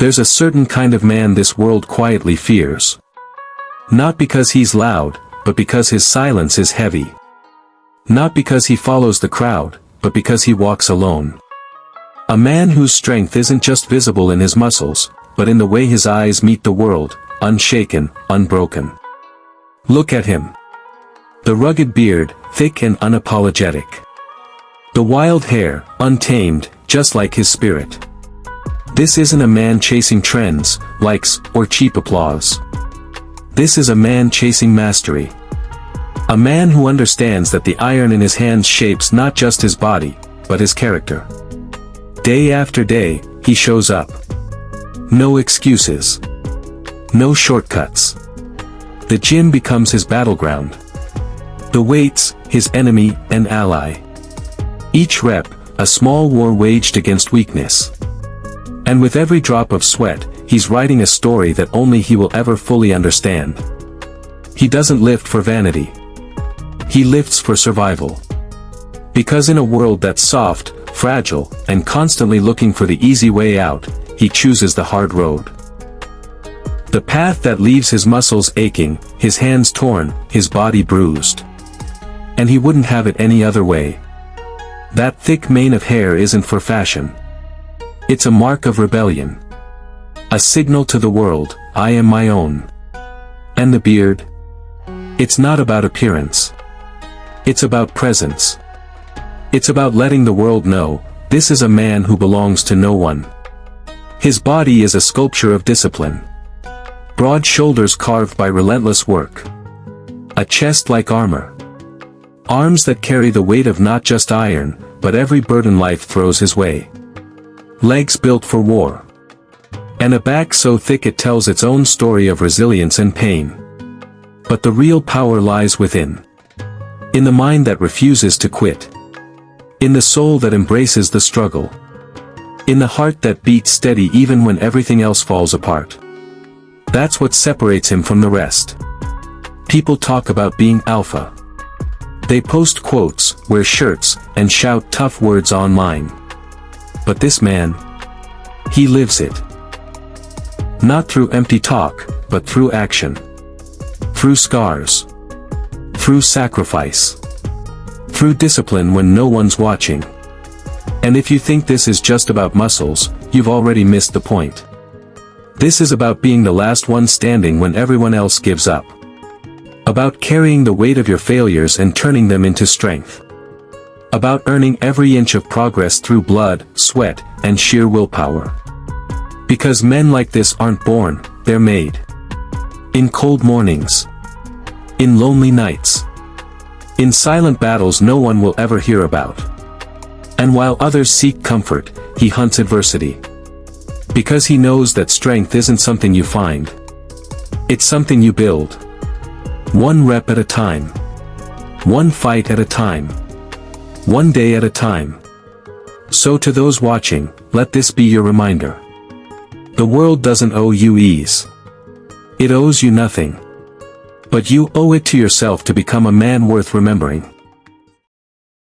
There's a certain kind of man this world quietly fears. Not because he's loud, but because his silence is heavy. Not because he follows the crowd, but because he walks alone. A man whose strength isn't just visible in his muscles, but in the way his eyes meet the world, unshaken, unbroken. Look at him. The rugged beard, thick and unapologetic. The wild hair, untamed, just like his spirit. This isn't a man chasing trends, likes, or cheap applause. This is a man chasing mastery. A man who understands that the iron in his hands shapes not just his body, but his character. Day after day, he shows up. No excuses. No shortcuts. The gym becomes his battleground. The weights, his enemy and ally. Each rep, a small war waged against weakness. And with every drop of sweat, he's writing a story that only he will ever fully understand. He doesn't lift for vanity. He lifts for survival. Because in a world that's soft, fragile, and constantly looking for the easy way out, he chooses the hard road. The path that leaves his muscles aching, his hands torn, his body bruised. And he wouldn't have it any other way. That thick mane of hair isn't for fashion. It's a mark of rebellion. A signal to the world, I am my own. And the beard? It's not about appearance. It's about presence. It's about letting the world know, this is a man who belongs to no one. His body is a sculpture of discipline. Broad shoulders carved by relentless work. A chest like armor. Arms that carry the weight of not just iron, but every burden life throws his way. Legs built for war. And a back so thick it tells its own story of resilience and pain. But the real power lies within. In the mind that refuses to quit. In the soul that embraces the struggle. In the heart that beats steady even when everything else falls apart. That's what separates him from the rest. People talk about being alpha. They post quotes, wear shirts, and shout tough words online. But this man, he lives it. Not through empty talk, but through action. Through scars. Through sacrifice. Through discipline when no one's watching. And if you think this is just about muscles, you've already missed the point. This is about being the last one standing when everyone else gives up. About carrying the weight of your failures and turning them into strength. About earning every inch of progress through blood, sweat, and sheer willpower. Because men like this aren't born, they're made. In cold mornings. In lonely nights. In silent battles no one will ever hear about. And while others seek comfort, he hunts adversity. Because he knows that strength isn't something you find. It's something you build. One rep at a time. One fight at a time. One day at a time. So to those watching, let this be your reminder. The world doesn't owe you ease. It owes you nothing. But you owe it to yourself to become a man worth remembering.